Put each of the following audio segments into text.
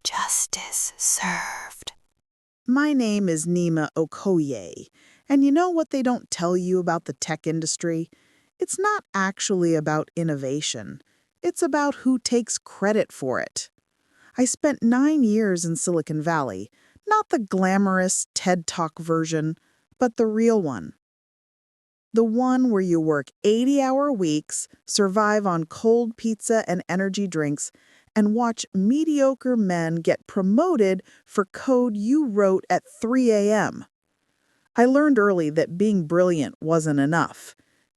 Justice served. My name is Nina Okoye, and you know what they don't tell you about the tech industry? It's not actually about innovation. It's about who takes credit for it. I spent 9 years in Silicon Valley, not the glamorous TED Talk version, but the real one. The one where you work 80-hour weeks, survive on cold pizza and energy drinks, and watch mediocre men get promoted for code you wrote at 3 a.m. I learned early that being brilliant wasn't enough.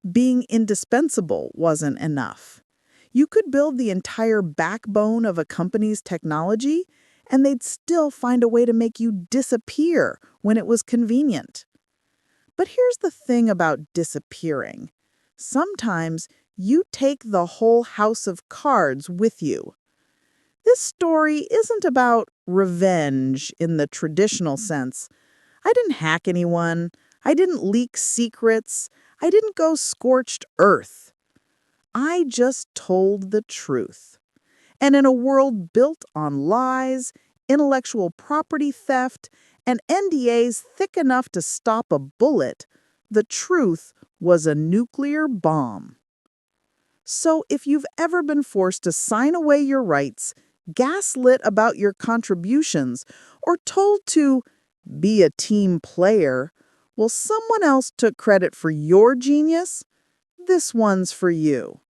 Being indispensable wasn't enough. You could build the entire backbone of a company's technology, and they'd still find a way to make you disappear when it was convenient. But here's the thing about disappearing. Sometimes you take the whole house of cards with you. This story isn't about revenge in the traditional sense. I didn't hack anyone. I didn't leak secrets. I didn't go scorched earth. I just told the truth. And in a world built on lies, intellectual property theft, and NDAs thick enough to stop a bullet, the truth was a nuclear bomb. So if you've ever been forced to sign away your rights, gaslit about your contributions, or told to be a team player, while someone else took credit for your genius, this one's for you.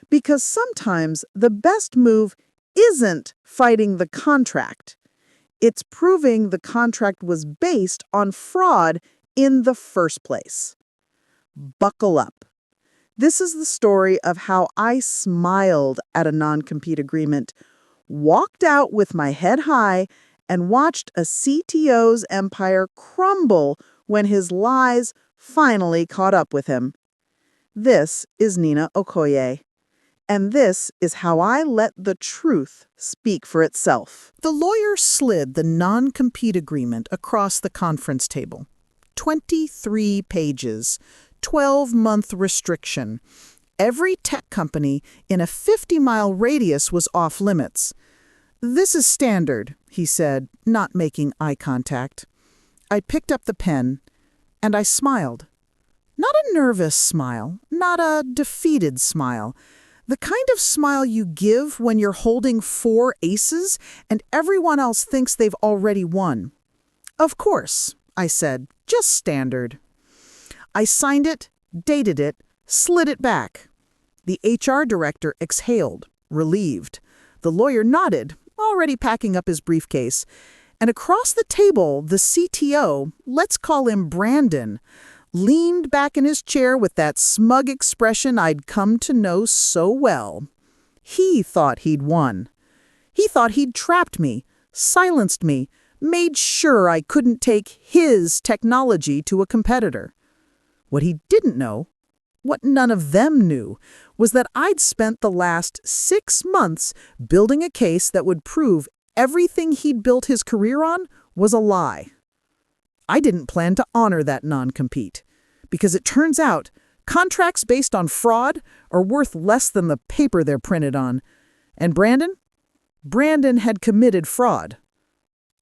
Because sometimes the best move isn't fighting the contract. It's proving the contract was based on fraud in the first place. Buckle up. This is the story of how I smiled at a non-compete agreement, walked out with my head high, and watched a CTO's empire crumble when his lies finally caught up with him. This is Nina Okoye. And this is how I let the truth speak for itself. The lawyer slid the non-compete agreement across the conference table. 23 pages, 12-month restriction. Every tech company in a 50-mile radius was off limits. "This is standard," he said, not making eye contact. I picked up the pen, and I smiled. Not a nervous smile, not a defeated smile. The kind of smile you give when you're holding 4 aces and everyone else thinks they've already won. "Of course," I said, "just standard." I signed it, dated it, slid it back. The HR director exhaled, relieved. The lawyer nodded, already packing up his briefcase. And across the table, the CTO, let's call him Brandon, leaned back in his chair with that smug expression I'd come to know so well. He thought he'd won. He thought he'd trapped me, silenced me, made sure I couldn't take his technology to a competitor. What he didn't know, what none of them knew, was that I'd spent the last 6 months building a case that would prove everything he'd built his career on was a lie. I didn't plan to honor that non-compete, because it turns out contracts based on fraud are worth less than the paper they're printed on. And Brandon had committed fraud.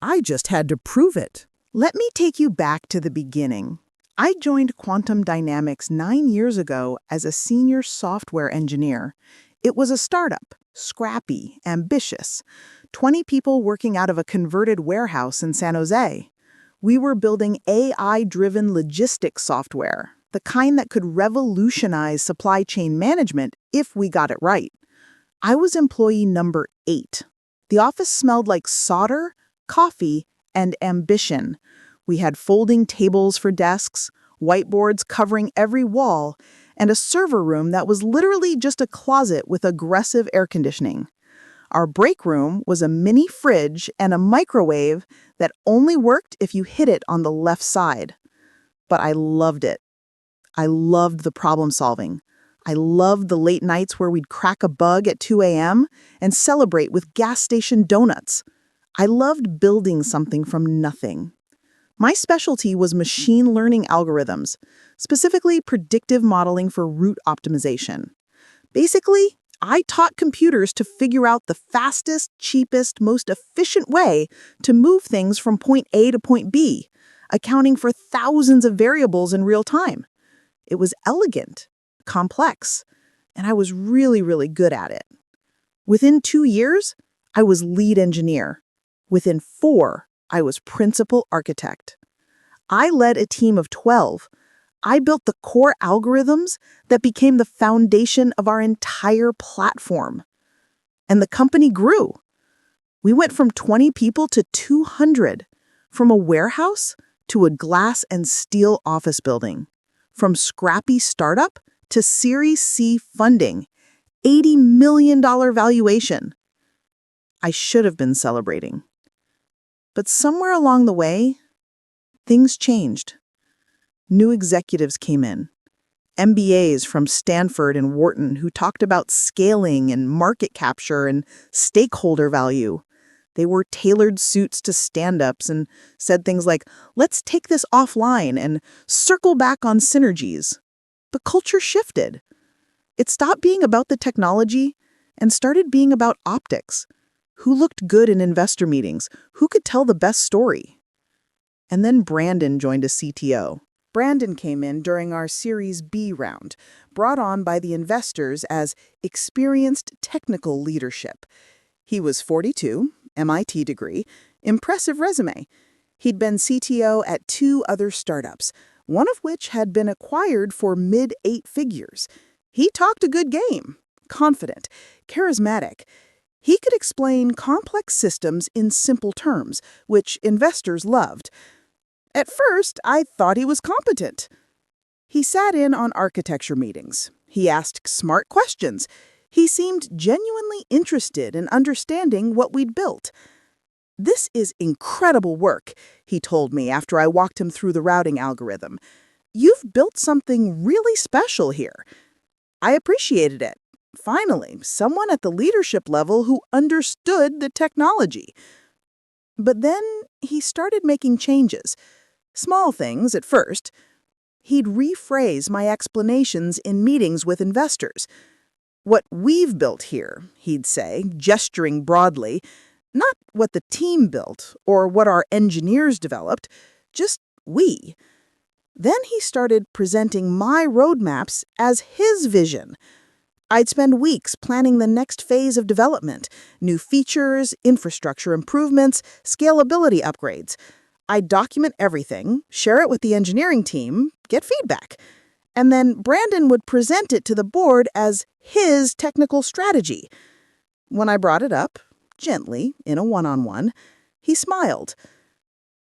I just had to prove it. Let me take you back to the beginning. I joined Quantum Dynamics 9 years ago as a senior software engineer. It was a startup, scrappy, ambitious, 20 people working out of a converted warehouse in San Jose. We were building AI-driven logistics software, the kind that could revolutionize supply chain management if we got it right. I was employee number 8. The office smelled like solder, coffee, and ambition. We had folding tables for desks, whiteboards covering every wall, and a server room that was literally just a closet with aggressive air conditioning. Our break room was a mini fridge and a microwave that only worked if you hit it on the left side. But I loved it. I loved the problem solving. I loved the late nights where we'd crack a bug at 2 a.m. and celebrate with gas station donuts. I loved building something from nothing. My specialty was machine learning algorithms, specifically predictive modeling for route optimization. Basically, I taught computers to figure out the fastest, cheapest, most efficient way to move things from point A to point B, accounting for thousands of variables in real time. It was elegant, complex, and I was really, really good at it. Within 2 years, I was lead engineer. Within 4, I was principal architect. I led a team of 12. I built the core algorithms that became the foundation of our entire platform. And the company grew. We went from 20 people to 200, from a warehouse to a glass and steel office building, from scrappy startup to Series C funding, $80 million valuation. I should have been celebrating. But somewhere along the way, things changed. New executives came in, MBAs from Stanford and Wharton who talked about scaling and market capture and stakeholder value. They wore tailored suits to stand-ups and said things like, "Let's take this offline and circle back on synergies." But culture shifted. It stopped being about the technology and started being about optics. Who looked good in investor meetings? Who could tell the best story? And then Brandon joined as CTO. Brandon came in during our Series B round, brought on by the investors as experienced technical leadership. He was 42, MIT degree, impressive resume. He'd been CTO at 2 other startups, one of which had been acquired for mid-8 figures. He talked a good game, confident, charismatic. He could explain complex systems in simple terms, which investors loved. At first, I thought he was competent. He sat in on architecture meetings. He asked smart questions. He seemed genuinely interested in understanding what we'd built. "This is incredible work," he told me after I walked him through the routing algorithm. "You've built something really special here." I appreciated it. Finally, someone at the leadership level who understood the technology. But then he started making changes. Small things at first. He'd rephrase my explanations in meetings with investors. "What we've built here," he'd say, gesturing broadly, "not what the team built or what our engineers developed, just we." Then he started presenting my roadmaps as his vision. I'd spend weeks planning the next phase of development, new features, infrastructure improvements, scalability upgrades. I'd document everything, share it with the engineering team, get feedback. And then Brandon would present it to the board as his technical strategy. When I brought it up, gently, in a one-on-one, he smiled.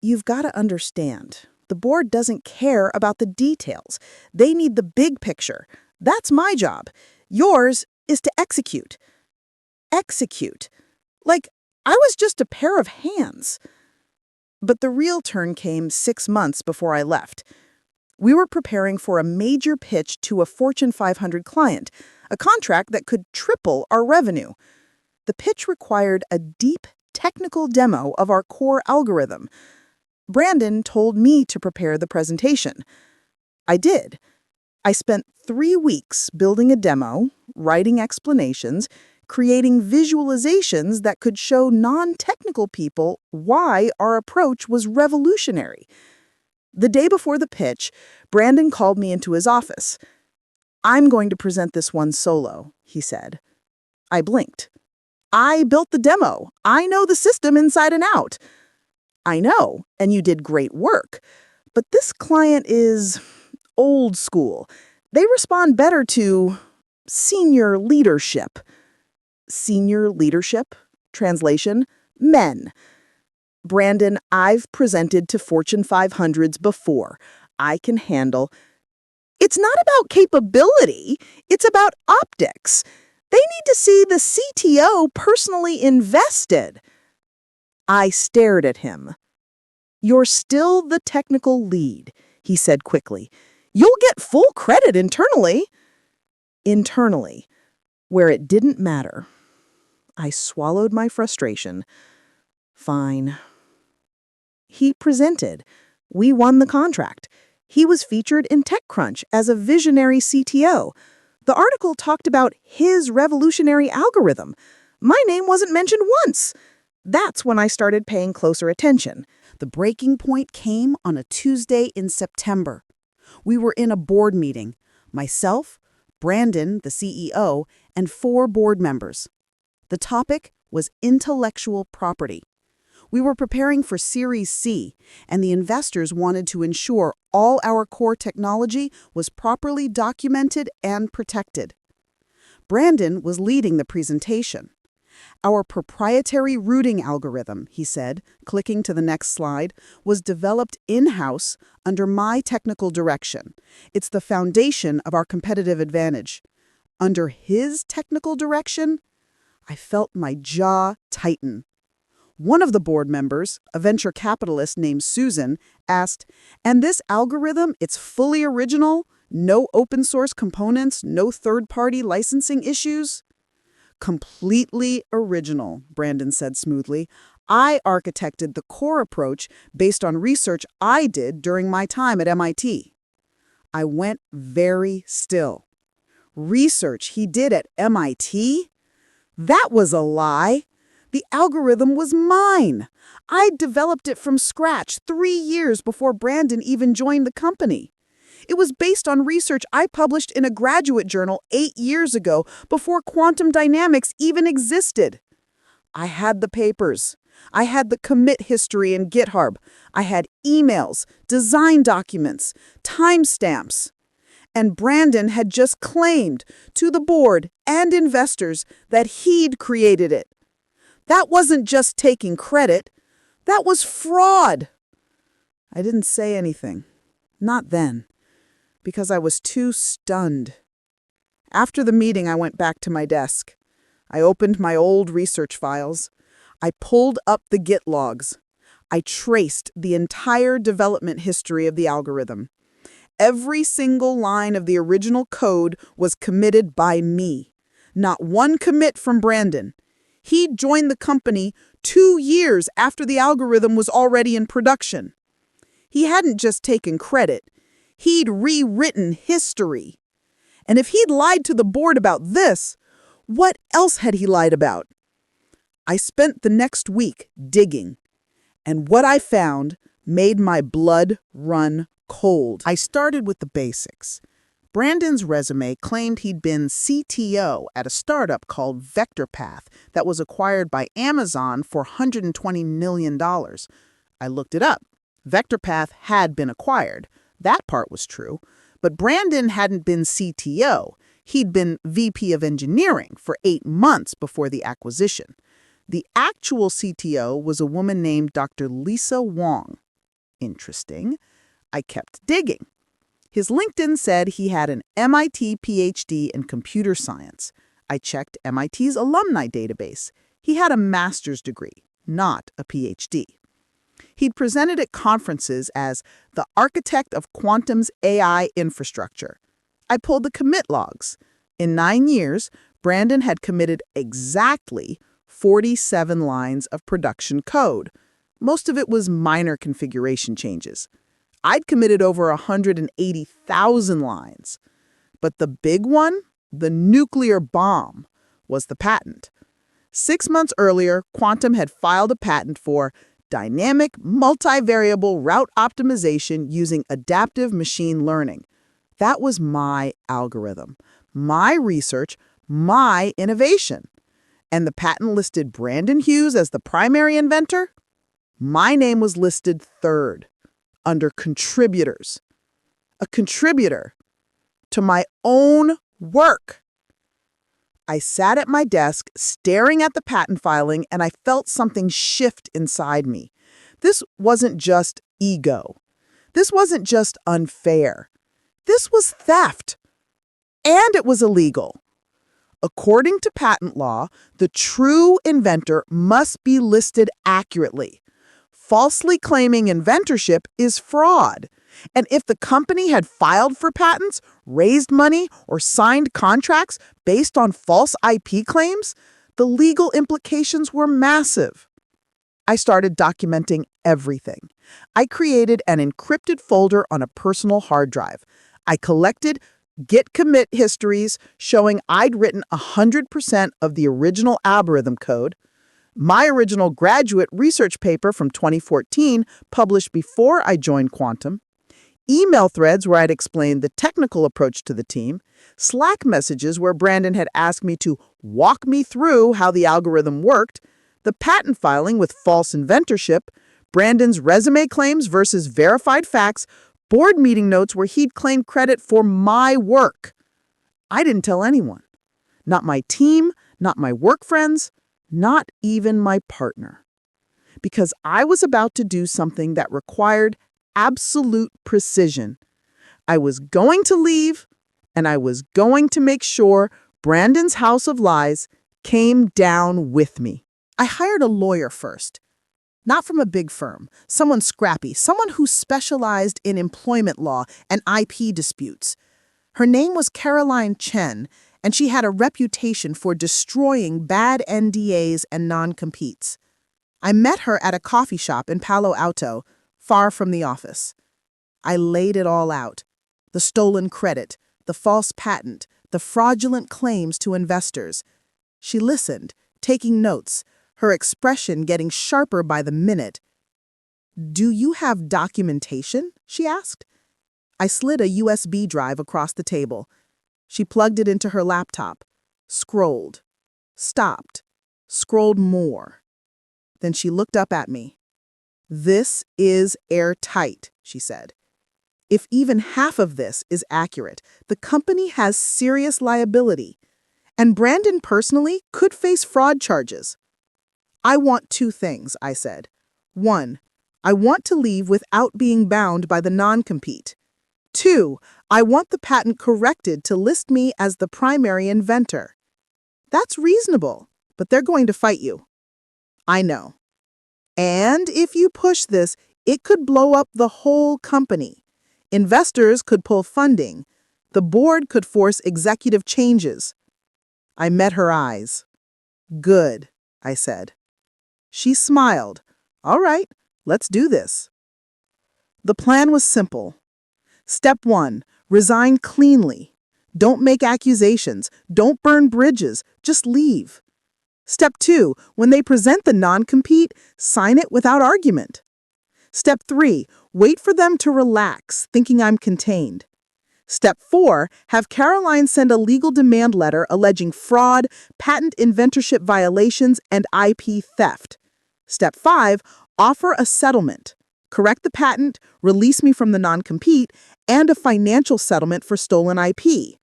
"You've got to understand, the board doesn't care about the details. They need the big picture. That's my job. Yours is to execute." Execute. Like I was just a pair of hands. But the real turn came 6 months before I left. We were preparing for a major pitch to a Fortune 500 client, a contract that could triple our revenue. The pitch required a deep technical demo of our core algorithm. Brandon told me to prepare the presentation. I did. I spent 3 weeks building a demo, writing explanations, creating visualizations that could show non-technical people why our approach was revolutionary. The day before the pitch, Brandon called me into his office. "I'm going to present this one solo," he said. I blinked. "I built the demo. I know the system inside and out." "I know, and you did great work. But this client is old school. They respond better to senior leadership." Senior leadership? Translation: men. "Brandon, I've presented to Fortune 500s before. I can handle." "It's not about capability. It's about optics. They need to see the CTO personally invested." I stared at him. "You're still the technical lead," he said quickly. "You'll get full credit internally." Internally, where it didn't matter. I swallowed my frustration. Fine. He presented. We won the contract. He was featured in TechCrunch as a visionary CTO. The article talked about his revolutionary algorithm. My name wasn't mentioned once. That's when I started paying closer attention. The breaking point came on a Tuesday in September. We were in a board meeting. Myself, Brandon, the CEO, and 4 board members. The topic was intellectual property. We were preparing for Series C, and the investors wanted to ensure all our core technology was properly documented and protected. Brandon was leading the presentation. Our proprietary routing algorithm, he said, clicking to the next slide, was developed in-house under my technical direction. It's the foundation of our competitive advantage. Under his technical direction, I felt my jaw tighten. One of the board members, a venture capitalist named Susan, asked, "And this algorithm, it's fully original? No open source components, no third-party licensing issues?" "Completely original," Brandon said smoothly. "I architected the core approach based on research I did during my time at MIT." I went very still. Research he did at MIT? That was a lie. The algorithm was mine. I developed it from scratch 3 years before Brandon even joined the company. It was based on research I published in a graduate journal 8 years ago, before quantum dynamics even existed. I had the papers. I had the commit history in GitHub. I had emails, design documents, timestamps. And Brandon had just claimed to the board and investors that he'd created it. That wasn't just taking credit. That was fraud. I didn't say anything. Not then. Because I was too stunned. After the meeting, I went back to my desk. I opened my old research files. I pulled up the Git logs. I traced the entire development history of the algorithm. Every single line of the original code was committed by me. Not one commit from Brandon. He joined the company 2 years after the algorithm was already in production. He hadn't just taken credit. He'd rewritten history. And if he'd lied to the board about this, what else had he lied about? I spent the next week digging, and what I found made my blood run cold. I started with the basics. Brandon's resume claimed he'd been CTO at a startup called VectorPath that was acquired by Amazon for $120 million. I looked it up. VectorPath had been acquired. That part was true. But Brandon hadn't been CTO. He'd been VP of Engineering for 8 months before the acquisition. The actual CTO was a woman named Dr. Lisa Wong. Interesting. I kept digging. His LinkedIn said he had an MIT PhD in computer science. I checked MIT's alumni database. He had a master's degree, not a PhD. He'd presented at conferences as the architect of quantum's AI infrastructure. I pulled the commit logs. In 9 years, Brandon had committed exactly 47 lines of production code. Most of it was minor configuration changes. I'd committed over 180,000 lines. But the big one, the nuclear bomb, was the patent. 6 months earlier, Quantum had filed a patent for dynamic multivariable route optimization using adaptive machine learning. That was my algorithm, my research, my innovation. And the patent listed Brandon Hughes as the primary inventor. My name was listed third, under contributors. A contributor to my own work. I sat at my desk staring at the patent filing, and I felt something shift inside me. This wasn't just ego. This wasn't just unfair. This was theft. And it was illegal. According to patent law, the true inventor must be listed accurately. Falsely claiming inventorship is fraud. And if the company had filed for patents, raised money, or signed contracts based on false IP claims, the legal implications were massive. I started documenting everything. I created an encrypted folder on a personal hard drive. I collected Git commit histories showing I'd written 100% of the original algorithm code, my original graduate research paper from 2014 published before I joined Quantum, email threads where I'd explained the technical approach to the team, Slack messages where Brandon had asked me to walk me through how the algorithm worked, the patent filing with false inventorship, Brandon's resume claims versus verified facts, board meeting notes where he'd claimed credit for my work. I didn't tell anyone. Not my team, not my work friends, not even my partner. Because I was about to do something that required absolute precision. I was going to leave, and I was going to make sure Brandon's house of lies came down with me. I hired a lawyer first. Not from a big firm, someone scrappy, someone who specialized in employment law and IP disputes. Her name was Caroline Chen, and she had a reputation for destroying bad NDAs and non-competes. I met her at a coffee shop in Palo Alto, far from the office. I laid it all out. The stolen credit, the false patent, the fraudulent claims to investors. She listened, taking notes, her expression getting sharper by the minute. "Do you have documentation?" she asked. I slid a USB drive across the table. She plugged it into her laptop, scrolled, stopped, scrolled more. Then she looked up at me. "This is airtight," she said. "If even half of this is accurate, the company has serious liability, and Brandon personally could face fraud charges." "I want two things," I said. "One, I want to leave without being bound by the non-compete. Two, I want the patent corrected to list me as the primary inventor." "That's reasonable, but they're going to fight you." "I know. And if you push this, it could blow up the whole company. Investors could pull funding. The board could force executive changes." I met her eyes. "Good," I said. She smiled. "All right, let's do this." The plan was simple. Step 1, resign cleanly. Don't make accusations. Don't burn bridges. Just leave. Step 2, when they present the non-compete, sign it without argument. Step 3, wait for them to relax, thinking I'm contained. Step 4, have Caroline send a legal demand letter alleging fraud, patent inventorship violations, and IP theft. Step 5, offer a settlement. Correct the patent, release me from the non-compete, and a financial settlement for stolen IP.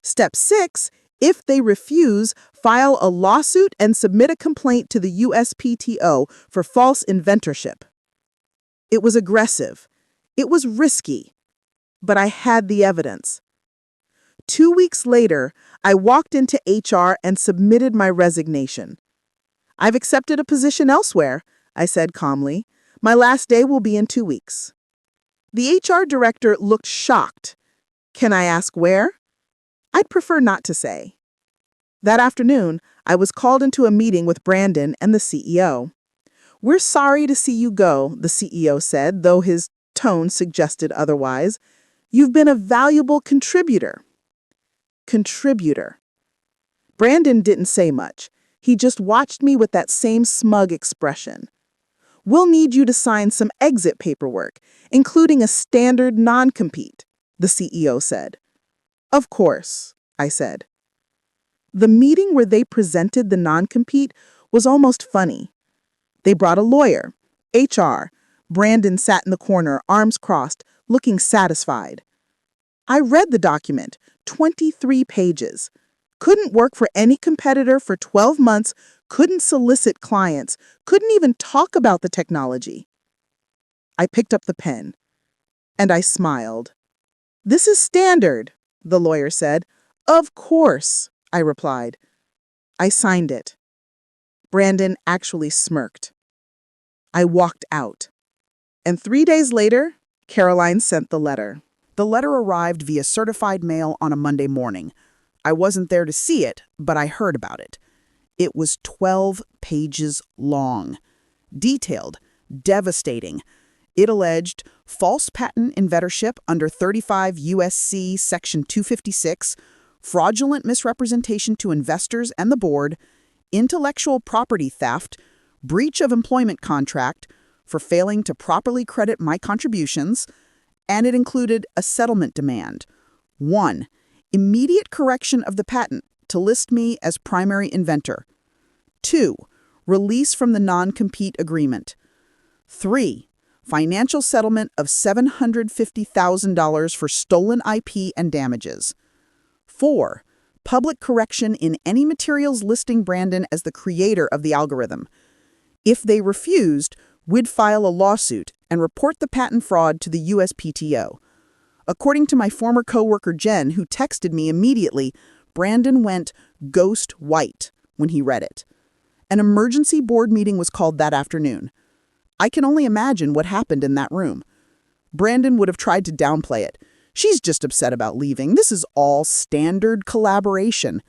Step 6, if they refuse, file a lawsuit and submit a complaint to the USPTO for false inventorship. It was aggressive. It was risky. But I had the evidence. 2 weeks later, I walked into HR and submitted my resignation. "I've accepted a position elsewhere," I said calmly. "My last day will be in 2 weeks." The HR director looked shocked. "Can I ask where?" I'd prefer not to say. That afternoon, I was called into a meeting with Brandon and the CEO. "We're sorry to see you go," the CEO said, though his tone suggested otherwise. "You've been a valuable contributor." Contributor. Brandon didn't say much. He just watched me with that same smug expression. "We'll need you to sign some exit paperwork, including a standard non-compete," the CEO said. "Of course," I said. The meeting where they presented the non-compete was almost funny. They brought a lawyer, HR. Brandon sat in the corner, arms crossed, looking satisfied. I read the document, 23 pages. Couldn't work for any competitor for 12 months, couldn't solicit clients, couldn't even talk about the technology. I picked up the pen, and I smiled. "This is standard," the lawyer said. "Of course," I replied. I signed it. Brandon actually smirked. I walked out. And 3 days later, Caroline sent the letter. The letter arrived via certified mail on a Monday morning. I wasn't there to see it, but I heard about it. It was 12 pages long. Detailed, devastating. It alleged false patent inventorship under 35 U.S.C. Section 256, fraudulent misrepresentation to investors and the board, intellectual property theft, breach of employment contract for failing to properly credit my contributions, and it included a settlement demand. 1. Immediate correction of the patent to list me as primary inventor. 2. Release from the non-compete agreement. 3. Financial settlement of $750,000 for stolen IP and damages. 4. Public correction in any materials listing Brandon as the creator of the algorithm. If they refused, we'd file a lawsuit and report the patent fraud to the USPTO. According to my former coworker Jen, who texted me immediately, Brandon went ghost white when he read it. An emergency board meeting was called that afternoon. I can only imagine what happened in that room. Brandon would have tried to downplay it. She's just upset about leaving. This is all standard collaboration.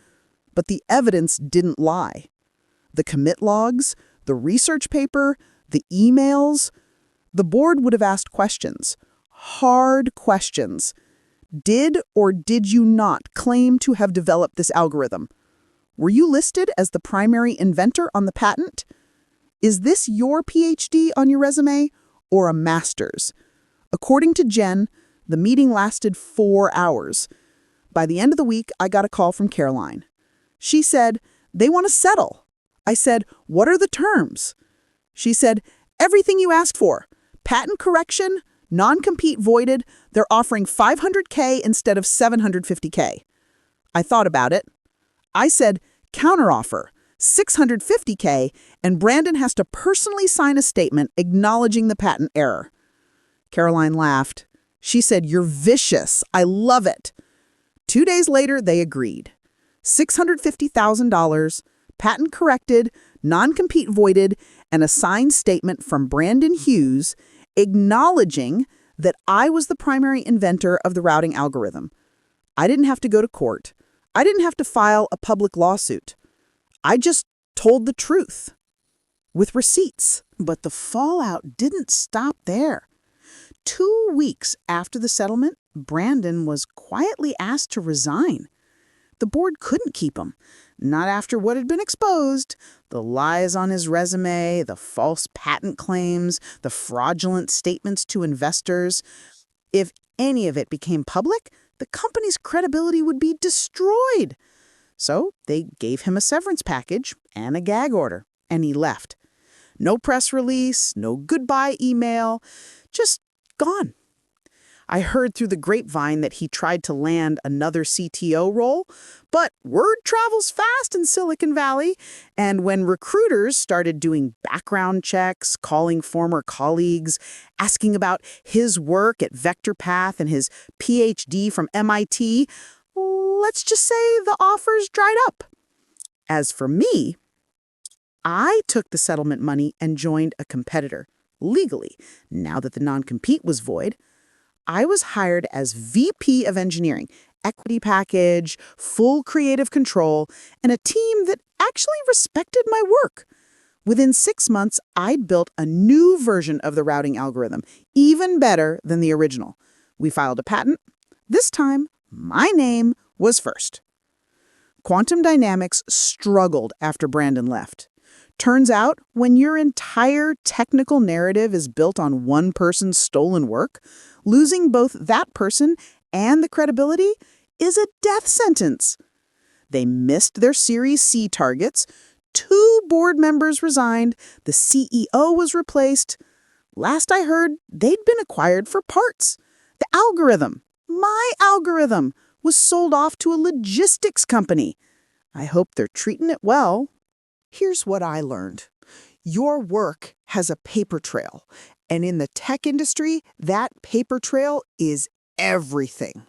But the evidence didn't lie. The commit logs, the research paper, the emails. The board would have asked questions. Hard questions. Did or did you not claim to have developed this algorithm? Were you listed as the primary inventor on the patent? Is this your PhD on your resume or a master's? According to Jen, the meeting lasted 4 hours. By the end of the week, I got a call from Caroline. She said, "They want to settle." I said, "What are the terms?" She said, "Everything you asked for. Patent correction, non-compete voided. They're offering $500K instead of $750K. I thought about it. I said, "Counteroffer, $650K, and Brandon has to personally sign a statement acknowledging the patent error." Caroline laughed. She said, "You're vicious. I love it." 2 days later, they agreed. $650,000, patent corrected, non-compete voided, and a signed statement from Brandon Hughes acknowledging that I was the primary inventor of the routing algorithm. I didn't have to go to court. I didn't have to file a public lawsuit. I just told the truth with receipts. But the fallout didn't stop there. 2 weeks after the settlement, Brandon was quietly asked to resign. The board couldn't keep him, not after what had been exposed: the lies on his resume, the false patent claims, the fraudulent statements to investors. If any of it became public, the company's credibility would be destroyed. So they gave him a severance package and a gag order, and he left. No press release, no goodbye email, just gone. I heard through the grapevine that he tried to land another CTO role, but word travels fast in Silicon Valley, and when recruiters started doing background checks, calling former colleagues, asking about his work at VectorPath and his PhD from MIT, let's just say the offers dried up. As for me, I took the settlement money and joined a competitor, legally, now that the non-compete was void. I was hired as VP of Engineering, equity package, full creative control, and a team that actually respected my work. Within 6 months, I'd built a new version of the routing algorithm, even better than the original. We filed a patent. This time, my name was first. Quantum Dynamics struggled after Brandon left. Turns out, when your entire technical narrative is built on one person's stolen work, losing both that person and the credibility is a death sentence. They missed their Series C targets. 2 board members resigned. The CEO was replaced. Last I heard, they'd been acquired for parts. The algorithm, my algorithm, was sold off to a logistics company. I hope they're treating it well. Here's what I learned. Your work has a paper trail, and in the tech industry, that paper trail is everything.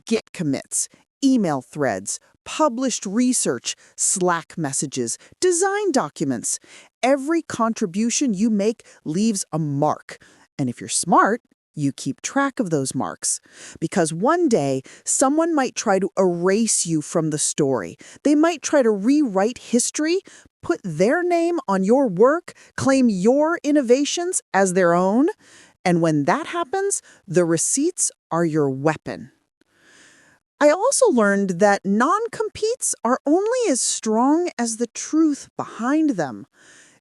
Git commits, email threads, published research, Slack messages, design documents. Every contribution you make leaves a mark. And if you're smart, you keep track of those marks. Because one day, someone might try to erase you from the story. They might try to rewrite history, put their name on your work, claim your innovations as their own. And when that happens, the receipts are your weapon. I also learned that non-competes are only as strong as the truth behind them.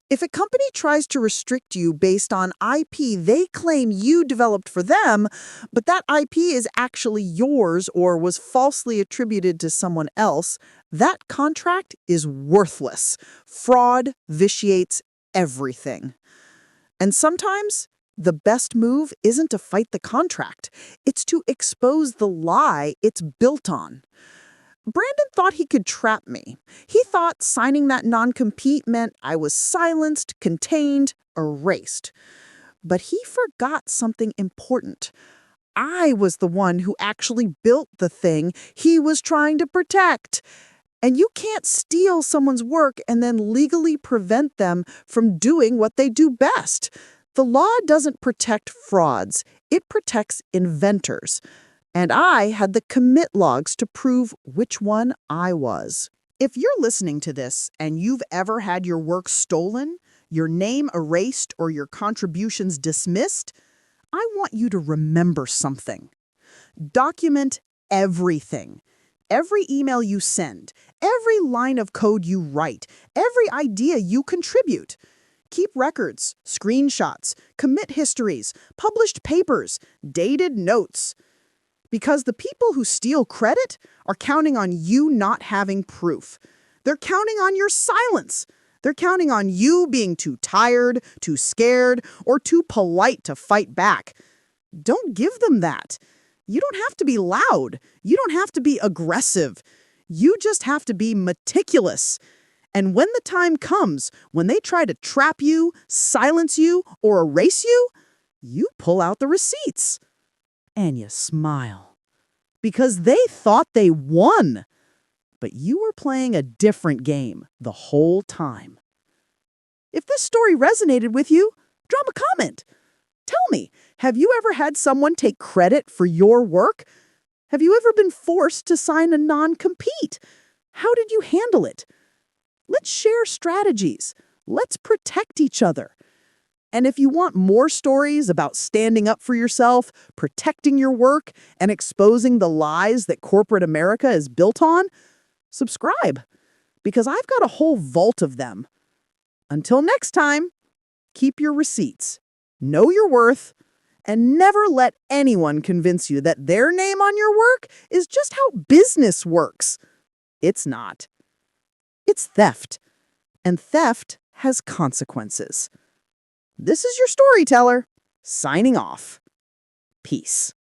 If a company tries to restrict you based on IP they claim you developed for them, but that IP is actually yours or was falsely attributed to someone else, that contract is worthless. Fraud vitiates everything. And sometimes the best move isn't to fight the contract. It's to expose the lie it's built on. Brandon thought he could trap me. He thought signing that non-compete meant I was silenced, contained, erased. But he forgot something important. I was the one who actually built the thing he was trying to protect. And you can't steal someone's work and then legally prevent them from doing what they do best. The law doesn't protect frauds, it protects inventors. And I had the commit logs to prove which one I was. If you're listening to this and you've ever had your work stolen, your name erased, or your contributions dismissed, I want you to remember something. Document everything. Every email you send, every line of code you write, every idea you contribute. Keep records, screenshots, commit histories, published papers, dated notes. Because the people who steal credit are counting on you not having proof. They're counting on your silence. They're counting on you being too tired, too scared, or too polite to fight back. Don't give them that. You don't have to be loud. You don't have to be aggressive. You just have to be meticulous. And when the time comes, when they try to trap you, silence you, or erase you, you pull out the receipts. And you smile. Because they thought they won. But you were playing a different game the whole time. If this story resonated with you, drop a comment. Tell me, have you ever had someone take credit for your work? Have you ever been forced to sign a non-compete? How did you handle it? Let's share strategies. Let's protect each other. And if you want more stories about standing up for yourself, protecting your work, and exposing the lies that corporate America is built on, subscribe, because I've got a whole vault of them. Until next time, keep your receipts, know your worth, and never let anyone convince you that their name on your work is just how business works. It's not. It's theft, and theft has consequences. This is your storyteller, signing off. Peace.